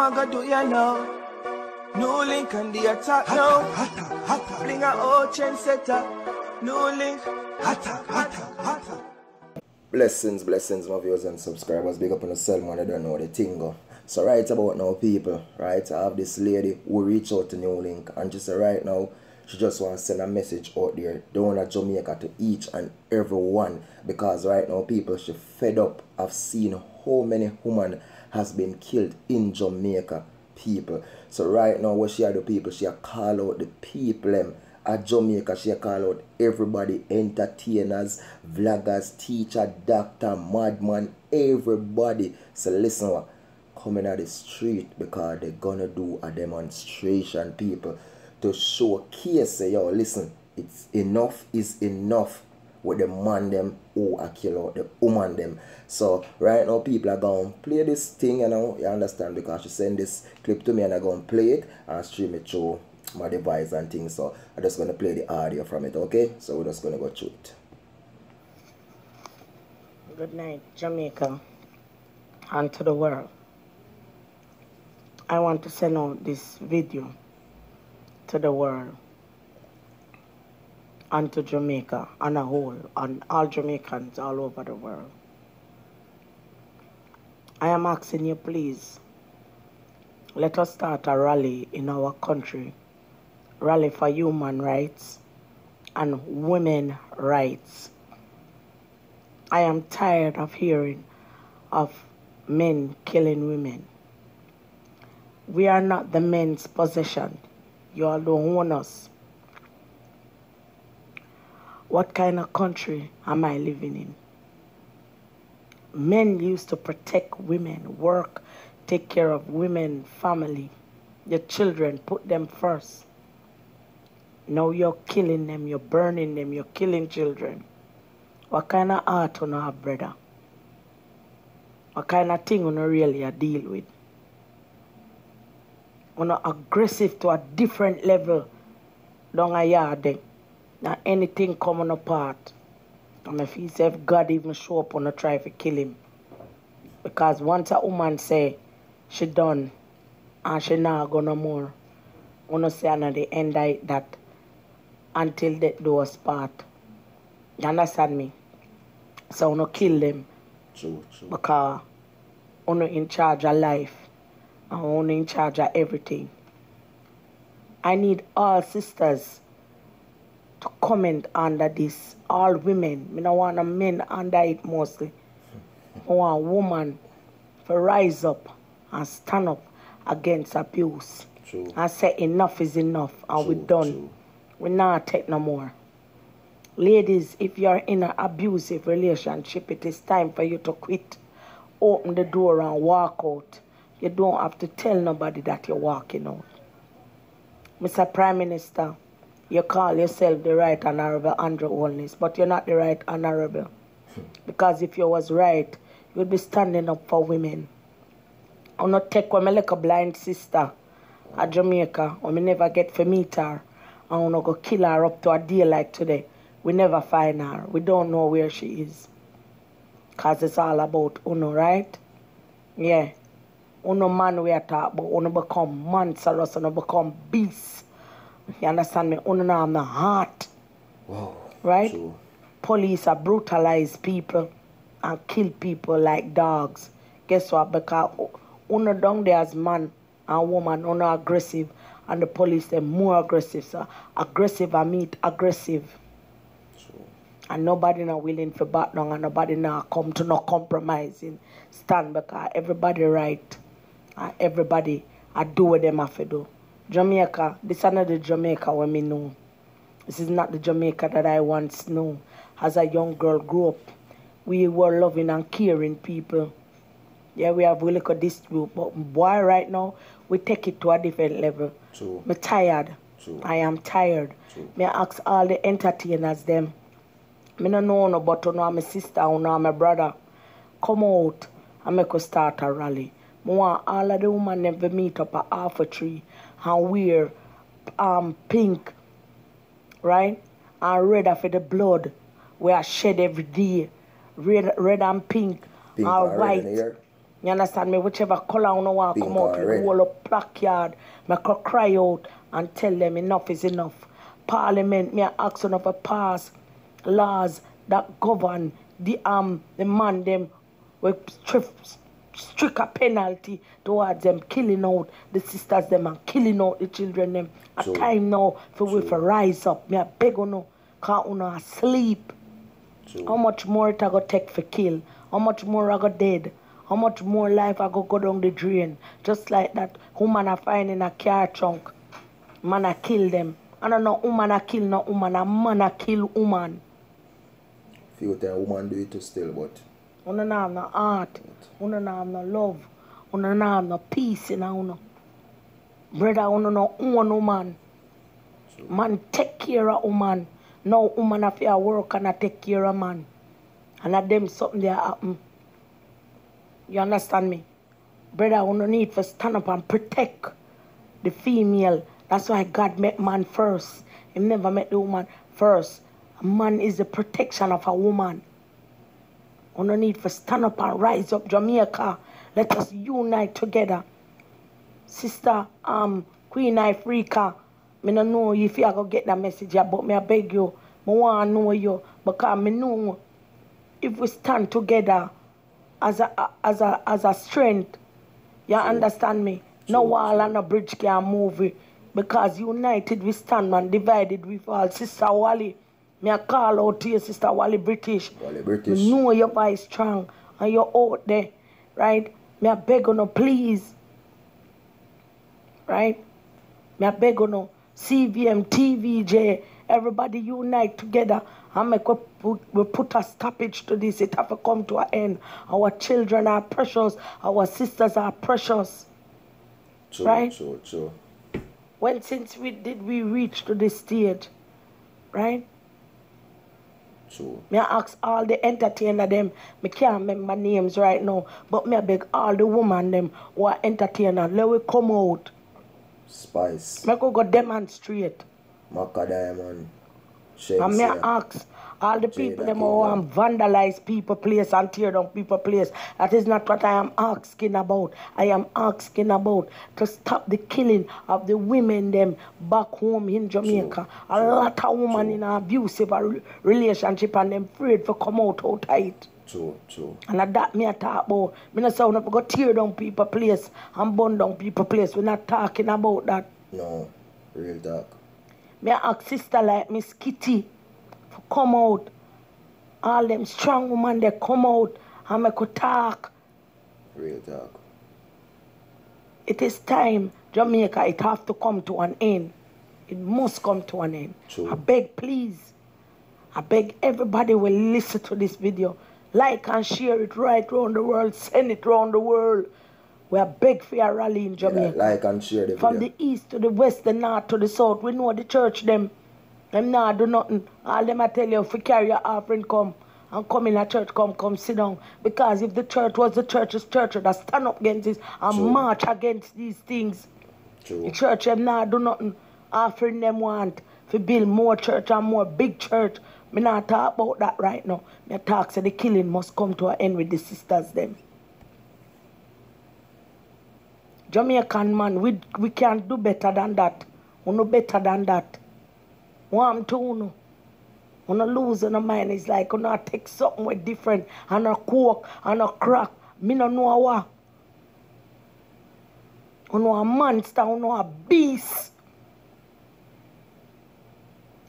I gonna do you know? NEWLINK and the attack now. Bring a old chain setter. NEWLINK. Attack. Blessings, my viewers and subscribers. Big up on the cell, man. I don't know the thing go. So right about now, people, right, I have this lady who reached out to NEWLINK, and she said right now she just want to send a message out there down at Jamaica to each and every one, because right now, people, she fed up of seeing how many women has been killed in Jamaica, people. So right now, what she had the people, she call out the people at Jamaica. She call out everybody, entertainers, vloggers, teacher, doctor, madman, everybody. So listen, coming out the street because they're gonna do a demonstration, people, to showcase, say, yo, listen, it's enough is enough with the man them who are kill out the woman them. So right now, people are going to play this thing, you know, you understand, because she send this clip to me and I'm going to play it and stream it through my device and things. So I'm just going to play the audio from it, okay? So we're just going to go through it. Good night, Jamaica, and to the world. I want to send out this video to the world and to Jamaica on a whole, and all Jamaicans all over the world. I am asking you, please, let us start a rally in our country, rally for human rights and women rights. I am tired of hearing of men killing women. We are not the men's possession. You all don't own us. What kind of country am I living in? Men used to protect women, work, take care of women, family, your children, put them first. Now you're killing them, you're burning them, you're killing children. What kind of art you know have, brother? What kind of thing you know really deal with? You know, aggressive to a different level down a yard there. Now anything coming apart. And if he say if God even show up on a try to kill him. Because once a woman say she done and she not go no more, wanna say at the end of that until death do us part. You understand me? So wanna kill them. True. Because wanna in charge of life and wanna in charge of everything. I need all sisters to comment under this. All women. I don't want a men under it mostly. I want a woman to rise up and stand up against abuse. True. And say enough is enough and we're done. True. We not take no more. Ladies, if you're in an abusive relationship, it is time for you to quit. Open the door and walk out. You don't have to tell nobody that you're walking out. Mr. Prime Minister, you call yourself the Right Honorable Andrew Holness, but you're not the Right Honorable. Because if you was right, you'd be standing up for women. I'm not take when I like a blind sister at Jamaica, or me never get to meet her, and I'm not go kill her up to a day like today. We never find her. We don't know where she is. Because it's all about Uno, right? Yeah. Uno man we are talking about, Uno become monstrous, Uno become beasts. You understand me? Uno now have no heart. Wow. Right? True. Police are brutalize people and kill people like dogs. Guess what? Because Uno down there as man and woman, Uno aggressive, and the police they're more aggressive. So aggressive I meet aggressive. True. And nobody not willing for back down, and nobody now come to no compromising stand, because everybody right and everybody I do what them have to do. Jamaica, this is not the Jamaica when me know. This is not the Jamaica that I once knew. As a young girl grew up, we were loving and caring people. Yeah, we have really got this group, but boy, right now, we take it to a different level. True. I'm tired. True. I am tired. True. Me ask all the entertainers them. Me no know no, but you know my sister, you know my brother. Come out and make us start a rally. I want all of the women them to meet up at half a tree and wear pink, right? And red for the blood we are shed every day. Red and pink, Pink or and white. red in the air. You understand me? Whichever color you want to come out with the whole of placard, I could cry out and tell them enough is enough. Parliament, me ask enough to pass laws that govern the man them with stricter penalty towards them killing out the sisters them and killing out the children them. A time now for we to rise up. Me I beg you no, cause you no asleep. How much more it I go take for kill? How much more I go dead? How much more life I go down the drain? Just like that woman I find in a car trunk. Man I kill them. I don't know woman I kill no woman, a man I kill woman. Few times woman do it too still, but you don't have no heart, you don't have no love, you don't have no peace in you. Brother, you don't know own woman. Man take care of woman. Now woman have to work and I take care of man. And at them something there happen. You understand me? Brother, you don't need to stand up and protect the female. That's why God made man first. He never made the woman first. A man is the protection of a woman. We don't need to stand up and rise up Jamaica. Let us unite together. Sister Queen Africa, I don't know if you are going to get that message, but me I beg you, I want to know you. Because I know if we stand together as a strength, you understand me? No wall and no bridge can move it. Because united we stand and divided we fall. Sister Wally, me I call out to you, Sister Wally British. Wally British. Me know your voice strong and you're out there, right? Me I beg you no, please. Right? Me I beg you no. CVM, TVJ, everybody unite together and make we put a stoppage to this. It have to come to an end. Our children are precious. Our sisters are precious. True, right? True. When since we reach to this stage, right? True. Me I ask all the entertainer them, me can't remember names right now, but me I beg all the women them who are entertainer, let we come out. Spice. Me go demonstrate. Maka Diamond. And me I ask all the people them who want vandalize people place and tear down people place. That is not what I am asking about. I am asking about to stop the killing of the women them back home in Jamaica. A lot of women in an abusive relationship and them afraid to come out tight. True. And that me I talk about. Me not say we not go tear down people place and burn down people place. We're not talking about that. No, real talk. Me I ask sister like Miss Kitty to come out. All them strong women they come out and make a talk. Real talk. It is time, Jamaica, it have to come to an end. It must come to an end. True. I beg, please. I beg everybody will listen to this video. Like and share it right around the world. Send it around the world. We are beg for a rally in Jamaica. Yeah, like and share the video. From the east to the west, the north to the south. We know the church them not do nothing. All them I tell you, if you carry your offering, come. And come in a church, come sit down. Because if the church was the church's church, that stand up against this and march against these things. True. The church them not do nothing. Offering them want to build more church and more big church. Me not talk about that right now. Me talk say the killing must come to an end with the sisters them. Jamaican man, we can do better than that. We know better than that. One to uno. When I lose in the mind, it's like when I take something with different and a coke and a crack. Me no know what. You know a monster, you know a beast.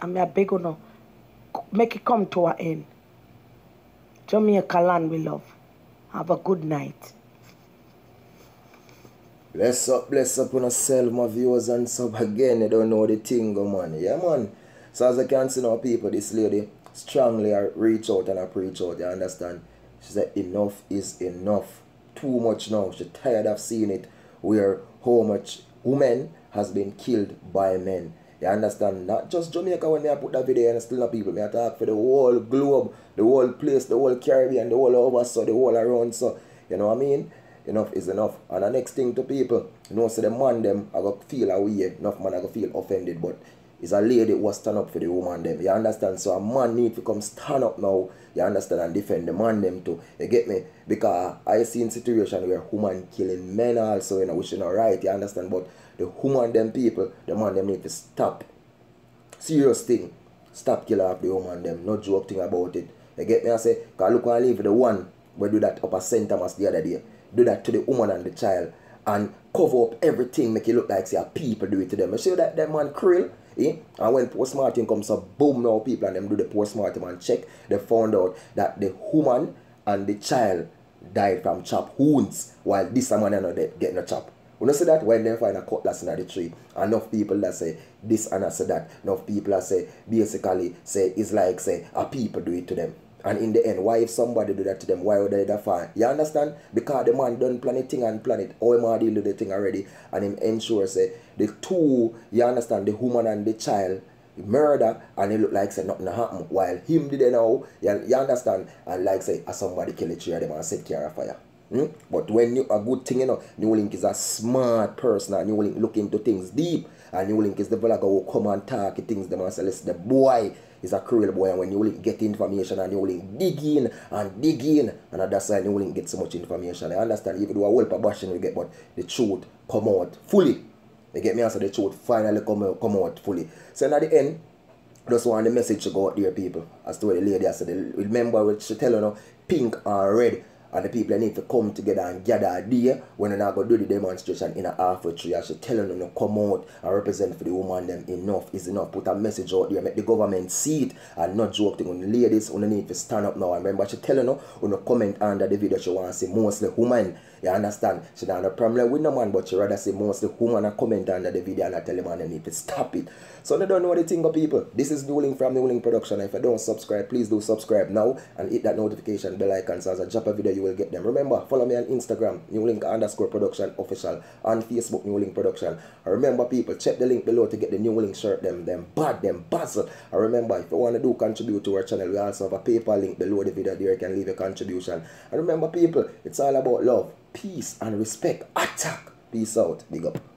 And me a beg you know, make it come to an end. Jamaica land we love. Have a good night. Bless up on yourself, my viewers and sub again. You don't know the thing, man. Yeah, man. So as I can see now, people, this lady strongly reach out and I preach out, you understand? She said enough is enough. Too much now. She's tired of seeing it where how much women has been killed by men. You understand? Not just Jamaica when they put that video and still not people. Me talk for the whole globe, the whole place, the whole Caribbean, the whole over, so the whole around, so you know what I mean? Enough is enough. And the next thing to people, you know, so the man them I go feel away, enough man I go feel offended, but is a lady who was stand up for the woman them. You understand? So a man need to come stand up now, you understand, and defend the man them too. You get me? Because I seen situation where woman killing men also, you know, which is not right, you understand? But the woman them people, the man them need to stop. Serious thing. Stop killing off the woman them. No joke thing about it. You get me? I say, cause look and leave the one we do that upper St. Thomas the other day. Do that to the woman and the child. And cover up everything, make it look like say people do it to them. You see that man krill? Eh? And when postmortem comes up, boom, now people and them do the postmortem and check, they found out that the woman and the child died from chop wounds, while this man and not get no chop. You know see that when they find a cutlass in the tree, enough people that say this and I say that, enough people that say basically say it's like say a people do it to them. And in the end, why if somebody do that to them, why would they that fine? You understand? Because the man done plan it thing and plan it. All man deal with the thing already. And him ensure say the two, you understand, the woman and the child murder, and it look like say nothing happen. While him did it now, you understand, and like say somebody kill the three of them and set care of fire. But when you a good thing, you know, NEWLINK is a smart person, and NEWLINK look into things deep, and NEWLINK is the vlogger who come and talk things them and say listen, the boy is a cruel boy, and when NEWLINK get information and NEWLINK dig in, and that's why NEWLINK get so much information. I understand, even though a whole bashing we get, but the truth come out fully. You get me? Also the truth finally come out fully. So at the end, just want the message to go out there, people, as to what the lady said. Remember what she tell you now, pink and red. And the people need to come together and gather a day when they're not going to do the demonstration in a half or three. I should tell them to come out and represent for the woman them. Enough is enough. Put a message out there, make the government see it, and not joke thing on the ladies who need to stand up now. And remember, I should tell you no comment under the video she want to see mostly woman. You understand? She don't have a problem with no man, but she rather say mostly woman and comment under the video and I tell them man they need to stop it. So they don't know the thing of people. This is NEWLINK from NEWLINK Production. If you don't subscribe, please do subscribe now and hit that notification bell icon so as I drop a video you will get them. Remember, follow me on Instagram, NEWLINK_production official, on Facebook, NEWLINK Production. And remember people, check the link below to get the NEWLINK shirt, them bad, them bazzle. And remember, if you want to do contribute to our channel, we also have a PayPal link below the video there you can leave a contribution. And remember people, it's all about love, peace and respect. Attack. Peace out. Big up.